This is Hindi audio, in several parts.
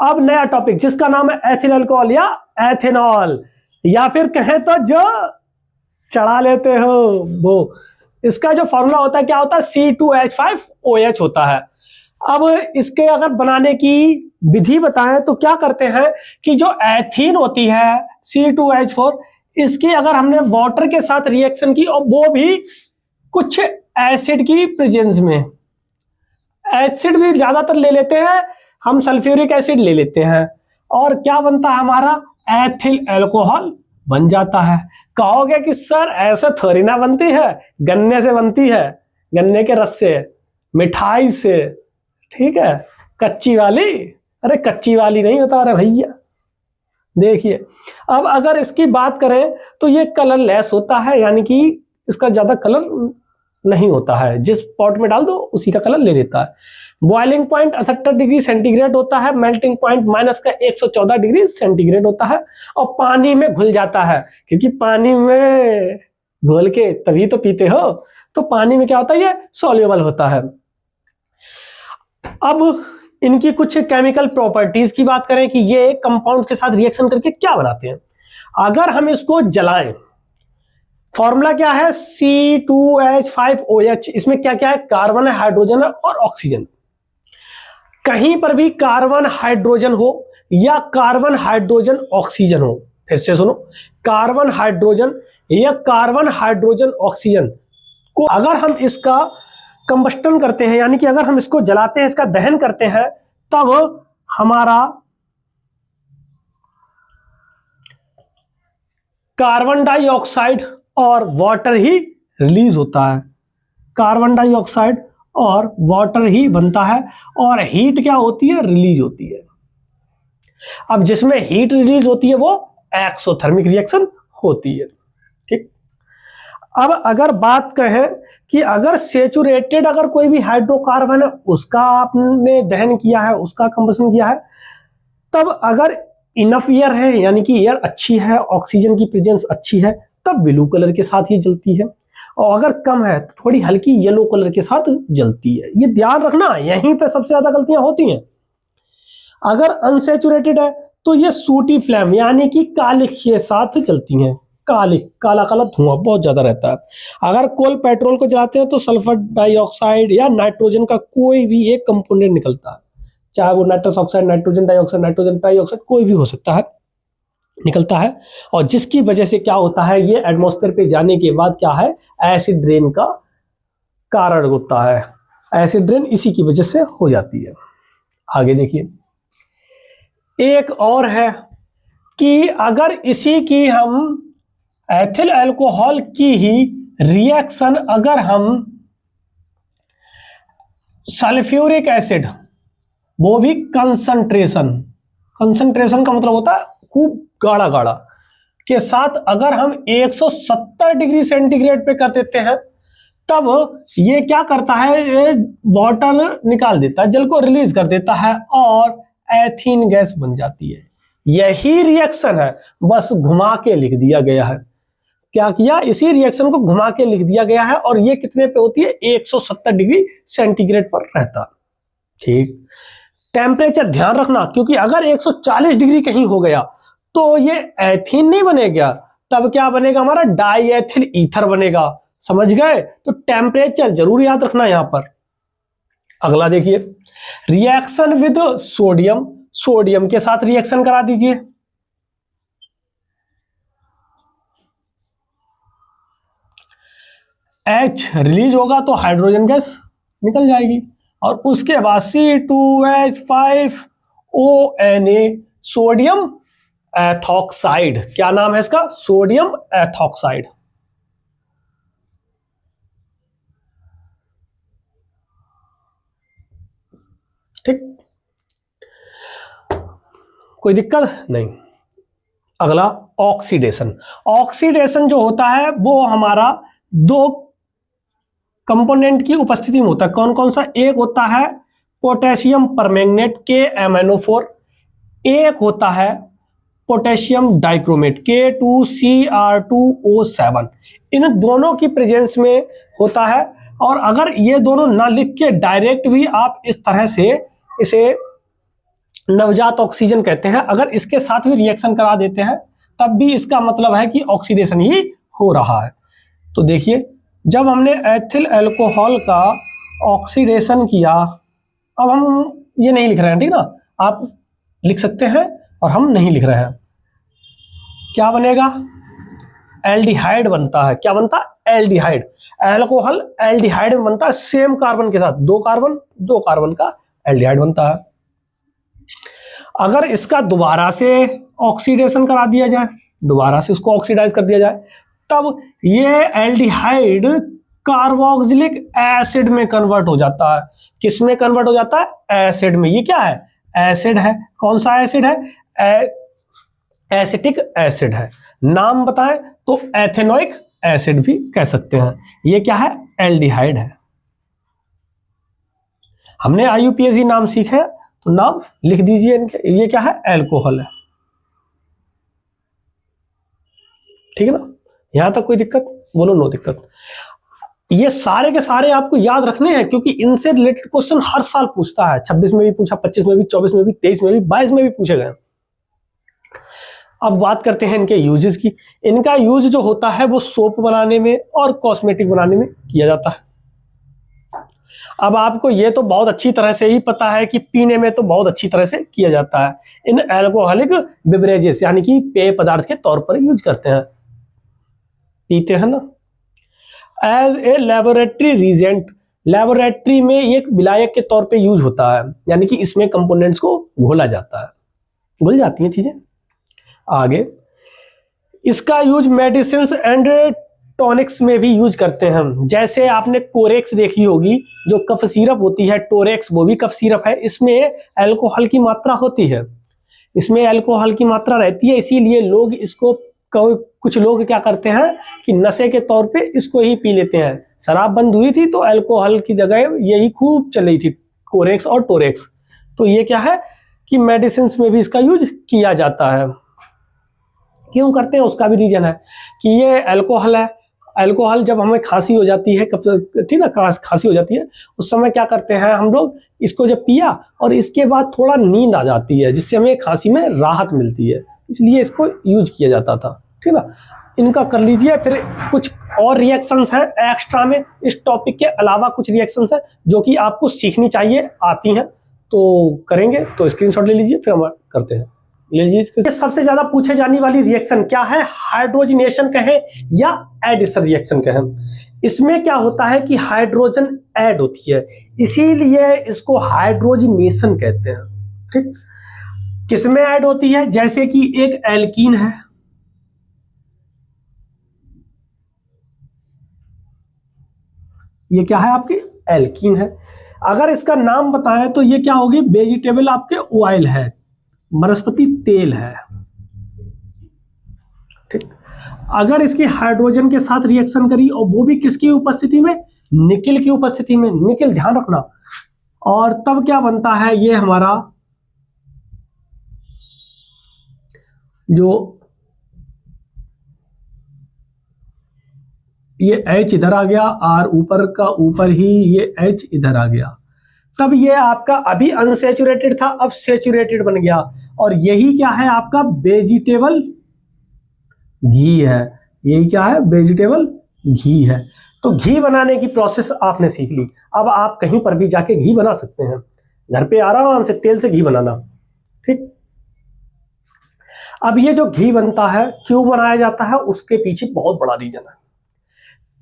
अब नया टॉपिक जिसका नाम है एथिल अल्कोहल या एथेनॉल, या फिर कहें तो जो चढ़ा लेते हो वो। इसका जो फॉर्मूला होता है क्या होता है, C2H5OH होता है। अब इसके अगर बनाने की विधि बताएं तो क्या करते हैं कि जो एथीन होती है C2H4, इसकी अगर हमने वाटर के साथ रिएक्शन की और वो भी कुछ एसिड की प्रेजेंस में, एसिड भी ज्यादातर ले लेते हैं हम, सल्फ्यूरिक एसिड ले लेते हैं, और क्या बनता है हमारा एथिल अल्कोहल बन जाता है। कहोगे कि सर ऐसे थोड़ी ना बनती है, गन्ने से बनती है, गन्ने के रस से, मिठाई से, ठीक है, कच्ची वाली। अरे कच्ची वाली नहीं होता अरे भैया। देखिए अब अगर इसकी बात करें तो ये कलरलेस होता है, यानी कि इसका ज्यादा कलर नहीं होता है, जिस पॉट में डाल दो उसी का कलर ले लेता है। बॉइलिंग पॉइंट 78 डिग्री सेंटीग्रेड होता है, मेल्टिंग पॉइंट माइनस का 114 डिग्री सेंटीग्रेड होता है, और पानी में घुल जाता है, क्योंकि पानी में घोल के तभी तो पीते हो, तो पानी में क्या होता है, ये सॉल्युबल होता है। अब इनकी कुछ केमिकल प्रॉपर्टीज की बात करें कि ये कंपाउंड के साथ रिएक्शन करके क्या बनाते हैं। अगर हम इसको जलाएं, फॉर्मूला क्या है, C2H5OH, इसमें क्या क्या है, कार्बन है, हाइड्रोजन है और ऑक्सीजन। कहीं पर भी कार्बन हाइड्रोजन हो या कार्बन हाइड्रोजन ऑक्सीजन हो, फिर से सुनो, कार्बन हाइड्रोजन या कार्बन हाइड्रोजन ऑक्सीजन को अगर हम इसका कंबस्टन करते हैं, यानी कि अगर हम इसको जलाते हैं, इसका दहन करते हैं, तब हमारा कार्बन डाइऑक्साइड और वाटर ही रिलीज होता है। कार्बन डाइऑक्साइड और वाटर ही बनता है, और हीट क्या होती है, रिलीज होती है। अब जिसमें हीट रिलीज होती है वो एक्सोथर्मिक रिएक्शन होती है। ठीक, अब अगर बात कहें कि अगर सेचुरेटेड अगर कोई भी हाइड्रोकार्बन है, उसका आपने दहन किया है, उसका कंबशन किया है, तब अगर इनफ एयर है, यानी कि एयर अच्छी है, ऑक्सीजन की प्रेजेंस अच्छी है, तब ब्लू कलर के साथ ये जलती है, और अगर कम है तो थोड़ी हल्की येलो कलर के साथ जलती है। ये ध्यान रखना, यहीं पे सबसे ज्यादा गलतियां होती हैं। अगर अनसेचुरेटेड है तो ये सूटी फ्लेम, यानी कि कालिख के साथ जलती हैं, कालिख, काला काला धुआं बहुत ज्यादा रहता है। अगर कोल पेट्रोल को जलाते हैं तो सल्फर डाइऑक्साइड या नाइट्रोजन का कोई भी एक कंपोनेंट निकलता है, चाहे वो nitrous oxide, nitrogen dioxide, nitrogen trioxide, कोई भी हो सकता है, निकलता है, और जिसकी वजह से क्या होता है, ये एटमॉस्फेयर पे जाने के बाद क्या है, एसिड रेन का कारण होता है। एसिड रेन इसी की वजह से हो जाती है। आगे देखिए, एक और है कि अगर इसी की हम एथिल अल्कोहल की ही रिएक्शन अगर हम सल्फ्यूरिक एसिड, वो भी कंसंट्रेशन, कंसंट्रेशन का मतलब होता है खूब गाढ़ा गाढ़ा, के साथ अगर हम 170 डिग्री सेंटीग्रेड पे कर देते हैं, तब ये क्या करता है, ये वाटर निकाल देता है, जल को रिलीज कर देता है, और एथीन गैस बन जाती है। यही रिएक्शन है, बस घुमा के लिख दिया गया है। क्या किया, इसी रिएक्शन को घुमा के लिख दिया गया है, और ये कितने पे होती है, 170 डिग्री सेंटीग्रेड पर रहता। ठीक, टेम्परेचर ध्यान रखना, क्योंकि अगर 140 डिग्री कहीं हो गया तो ये एथीन नहीं बनेगा, तब क्या बनेगा, हमारा डाईएथिल ईथर बनेगा। समझ गए, तो टेम्परेचर जरूर याद रखना यहां पर। अगला देखिए, रिएक्शन विद सोडियम, सोडियम के साथ रिएक्शन करा दीजिए। H रिलीज होगा तो हाइड्रोजन गैस निकल जाएगी, और उसके बाद C2H5ONA, सोडियम एथॉक्साइड। क्या नाम है इसका, सोडियम एथॉक्साइड। ठीक, कोई दिक्कत नहीं। अगला ऑक्सीडेशन। ऑक्सीडेशन जो होता है वो हमारा दो कंपोनेंट की उपस्थिति में होता है। कौन कौन सा, एक होता है पोटेशियम परमैंगनेट KMnO4, एक होता है पोटेशियम डाइक्रोमेट K2Cr2O7। इन दोनों की प्रेजेंस में होता है, और अगर ये दोनों ना लिख के डायरेक्ट भी आप इस तरह से इसे नवजात ऑक्सीजन कहते हैं। अगर इसके साथ भी रिएक्शन करा देते हैं तब भी इसका मतलब है कि ऑक्सीडेशन ही हो रहा है। तो देखिए, जब हमने एथिल अल्कोहल का ऑक्सीडेशन किया, अब हम ये नहीं लिख रहे हैं, ठीक ना, आप लिख सकते हैं और हम नहीं लिख रहे हैं। क्या बनेगा? एल्डिहाइड बनता है। क्या बनता है? एल्डिहाइड। अल्कोहल एल्डिहाइड में बनता है, सेम कार्बन के साथ, दो कार्बन का एल्डिहाइड बनता है। अगर इसका दोबारा से ऑक्सीडेशन करा दिया जाए, दोबारा से इसको ऑक्सीडाइज कर दिया जाए, तब ये एल्डिहाइड कार्बोक्सिलिक एसिड में कन्वर्ट हो जाता है। किस में कन्वर्ट हो जाता है? एसिड में। ये क्या है? एसिड है। कौन सा एसिड है? एसिटिक एसिड है। नाम बताएं तो एथेनोइक एसिड भी कह सकते हैं। ये क्या है? एल्डिहाइड है। हमने आईयूपीएसी नाम सीखे हैं तो नाम लिख दीजिए इनके। ये क्या है? अल्कोहल है। ठीक है ना? यहां तक कोई दिक्कत? बोलो नो दिक्कत। ये सारे के सारे आपको याद रखने हैं क्योंकि इनसे रिलेटेड क्वेश्चन हर साल पूछता है। 26 में भी पूछा, 25 में भी, 24 में भी, 23 में भी, 22 में भी पूछे गए। अब बात करते हैं इनके यूजेस की। इनका यूज जो होता है वो सोप बनाने में और कॉस्मेटिक बनाने में किया जाता है। अब आपको ये तो बहुत अच्छी तरह से ही पता है कि पीने में तो बहुत अच्छी तरह से किया जाता है। इन अल्कोहलिक बिवरेजेस यानी कि पेय पदार्थ के तौर पर यूज करते हैं, पीते हैं ना। As a laboratory reagent, laboratory में एक विलायक के तौर पे यूज होता है, यानी कि इसमें कंपोनेंट्स को घोला जाता है, घुल जाती हैं चीजें। आगे, इसका यूज मेडिसिन एंड टॉनिक्स में भी यूज करते हैं हम। जैसे आपने कोरेक्स देखी होगी, जो कफ सिरप होती है, टोरेक्स, वो भी कफ सिरप है। इसमें अल्कोहल की मात्रा होती है, इसमें अल्कोहल की मात्रा रहती है, इसीलिए लोग इसको, कुछ लोग क्या करते हैं कि नशे के तौर पे इसको ही पी लेते हैं। शराब बंद हुई थी तो अल्कोहल की जगह यही खूब चल रही थी, कोरेक्स और टोरेक्स। तो ये क्या है कि मेडिसिन में भी इसका यूज किया जाता है। क्यों करते हैं उसका भी रीजन है कि ये अल्कोहल है। अल्कोहल जब हमें खांसी हो जाती है, ठीक ना, खांसी हो जाती है, उस समय क्या करते हैं हम लोग, इसको जब पिया और इसके बाद थोड़ा नींद आ जाती है, जिससे हमें खांसी में राहत मिलती है, इसलिए इसको यूज किया जाता था। ठीक ना, इनका कर लीजिए। फिर कुछ और रिएक्शंस हैं एक्स्ट्रा में, इस टॉपिक के अलावा कुछ रिएक्शंस हैं जो कि आपको सीखनी चाहिए, आती हैं तो करेंगे। तो स्क्रीनशॉट ले लीजिए, फिर हम करते हैं। ले लीजिए। सबसे ज्यादा पूछे जाने वाली रिएक्शन क्या है? हाइड्रोजनेशन कहें या एडिशन रिएक्शन कहें। इसमें क्या होता है कि हाइड्रोजन ऐड होती है, इसीलिए इसको हाइड्रोजनेशन कहते हैं। ठीक, किसमें ऐड होती है? जैसे कि एक एल्कीन है, ये क्या है आपकी? एल्कीन है। अगर इसका नाम बताएं तो ये क्या होगी? वेजिटेबल आपके ऑयल है, वनस्पति तेल है। ठीक, अगर इसकी हाइड्रोजन के साथ रिएक्शन करी और वो भी किसकी उपस्थिति में? निकिल की उपस्थिति में। निकिल ध्यान रखना। और तब क्या बनता है? ये हमारा जो ये H इधर आ गया, R ऊपर का ऊपर ही, ये H इधर आ गया, तब ये आपका अभी अनसेचुरेटेड था, अब सेचुरेटेड बन गया। और यही क्या है? आपका वेजिटेबल घी है। यही क्या है? वेजिटेबल घी है। तो घी बनाने की प्रोसेस आपने सीख ली। अब आप कहीं पर भी जाके घी बना सकते हैं, घर पे आराम से तेल से घी बनाना। ठीक, अब ये जो घी बनता है, क्यों बनाया जाता है, उसके पीछे बहुत बड़ा रीजन है।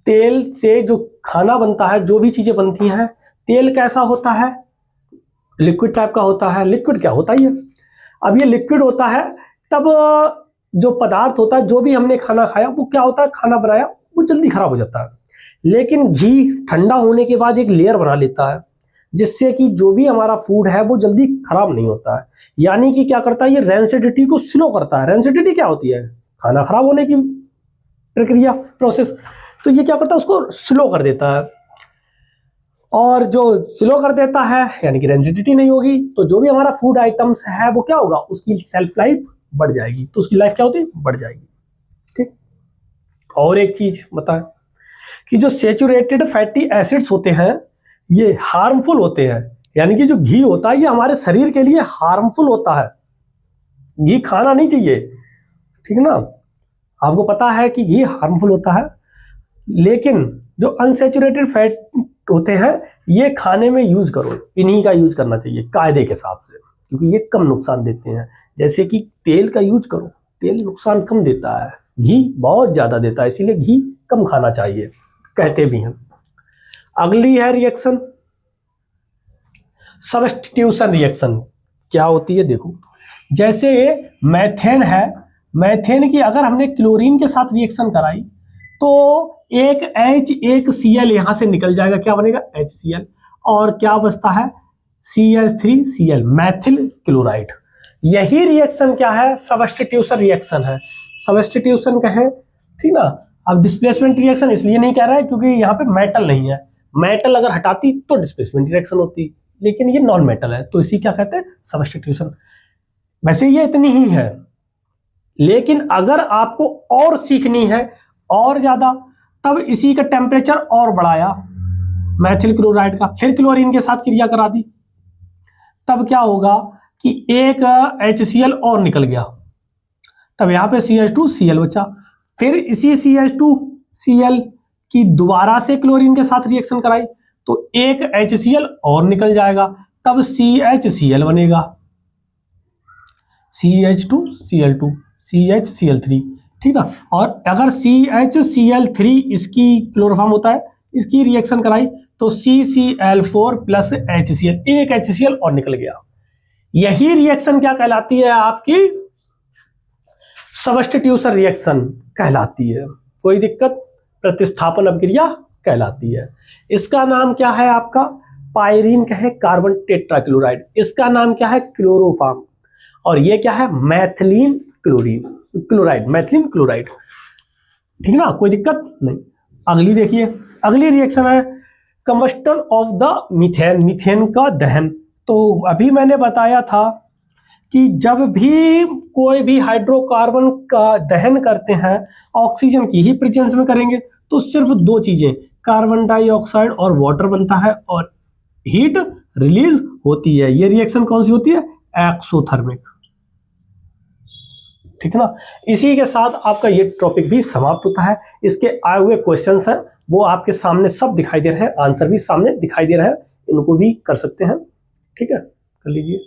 तेल से जो खाना बनता है, जो भी चीजें बनती हैं, तेल कैसा होता है? लिक्विड टाइप का होता है। लिक्विड क्या होता है? अब ये लिक्विड होता है, तब जो पदार्थ होता है, जो भी हमने खाना खाया, वो क्या होता है, खाना बनाया, वो जल्दी खराब हो जाता है। लेकिन घी ठंडा होने के बाद एक लेयर बना लेता है, जिससे कि जो भी हमारा फूड है वो जल्दी खराब नहीं होता है। यानी कि क्या करता है? ये रेंसिडिटी को स्लो करता है। रेंसिडिटी क्या होती है? खाना खराब होने की प्रक्रिया, प्रोसेस। तो ये क्या करता है? उसको स्लो कर देता है। और जो स्लो कर देता है यानी कि रेंसिडिटी नहीं होगी, तो जो भी हमारा फूड आइटम्स है वो क्या होगा? उसकी सेल्फ लाइफ बढ़ जाएगी। तो उसकी लाइफ क्या होती है? बढ़ जाएगी। ठीक, और एक चीज बताएं कि जो सेचुरेटेड फैटी एसिड्स होते हैं, ये हार्मफुल होते हैं, यानी कि जो घी होता है ये हमारे शरीर के लिए हार्मफुल होता है, घी खाना नहीं चाहिए, ठीक है ना। आपको पता है कि घी हार्मफुल होता है, लेकिन जो अनसैचुरेटेड फैट होते हैं ये खाने में यूज करो, इन्हीं का यूज करना चाहिए कायदे के हिसाब से, क्योंकि ये कम नुकसान देते हैं। जैसे कि तेल का यूज करो, तेल नुकसान कम देता है, घी बहुत ज्यादा देता है, इसीलिए घी कम खाना चाहिए, कहते भी हैं। अगली है रिएक्शन सब्स्टिट्यूशन रिएक्शन। क्या होती है देखो, जैसे मैथेन है, मैथेन की अगर हमने क्लोरीन के साथ रिएक्शन कराई तो एक H एक Cl यहां से निकल जाएगा, क्या बनेगा HCl, और क्या बचता है CH3Cl, मैथिल क्लोराइड। यही रिएक्शन क्या है, सब्स्टिट्यूशन रिएक्शन है, सब्स्टिट्यूशन कहें, ठीक ना। अब डिस्प्लेसमेंट रिएक्शन इसलिए नहीं कह रहा है क्योंकि यहाँ पे मेटल नहीं है, मेटल अगर हटाती तो डिस्प्लेसमेंट रिएक्शन होती, लेकिन ये नॉन मेटल है तो इसी क्या कहते हैं, सब्स्टिट्यूशन। वैसे ये इतनी ही है, लेकिन अगर आपको और सीखनी है और ज्यादा, तब इसी का टेम्परेचर और बढ़ाया मैथिल क्लोराइड का, फिर क्लोरीन के साथ क्रिया करा दी, तब क्या होगा कि एक HCl और निकल गया, तब यहां पे CH2Cl बचा, फिर इसी CH2Cl की दोबारा से क्लोरीन के साथ रिएक्शन कराई तो एक HCl और निकल जाएगा, तब CHCl बनेगा, CH2Cl2 CHCl3, ठीक ना। और अगर CHCl3 इसकी क्लोरोफॉर्म होता है, इसकी रिएक्शन कराई तो CCl4 प्लस HCl, एक HCl और निकल गया। यही रिएक्शन क्या कहलाती है, आपकी सब्स्टिट्यूशन रिएक्शन कहलाती है। कोई दिक्कत, प्रतिस्थापन अभिक्रिया कहलाती है। इसका नाम क्या है आपका, पायरीन कहे कार्बन टेट्राक्लोराइड, इसका नाम क्या है क्लोरोफॉर्म, और ये क्या है मैथिलीन क्लोराइड, मैथिलीन क्लोराइड, ठीक ना, कोई दिक्कत नहीं। अगली देखिए, अगली रिएक्शन है combustion of the methane, methane का दहन। तो अभी मैंने बताया था कि जब भी कोई भी हाइड्रोकार्बन का दहन करते हैं ऑक्सीजन की ही प्रेजेंस में करेंगे तो सिर्फ दो चीजें, कार्बन डाइऑक्साइड और वाटर बनता है और हीट रिलीज होती है। ये रिएक्शन कौन सी होती है, एक्सोथर्मिक, ठीक है ना। इसी के साथ आपका ये टॉपिक भी समाप्त होता है। इसके आए हुए क्वेश्चंस हैं वो आपके सामने सब दिखाई दे रहे हैं, आंसर भी सामने दिखाई दे रहे हैं, इनको भी कर सकते हैं, ठीक है, कर लीजिए।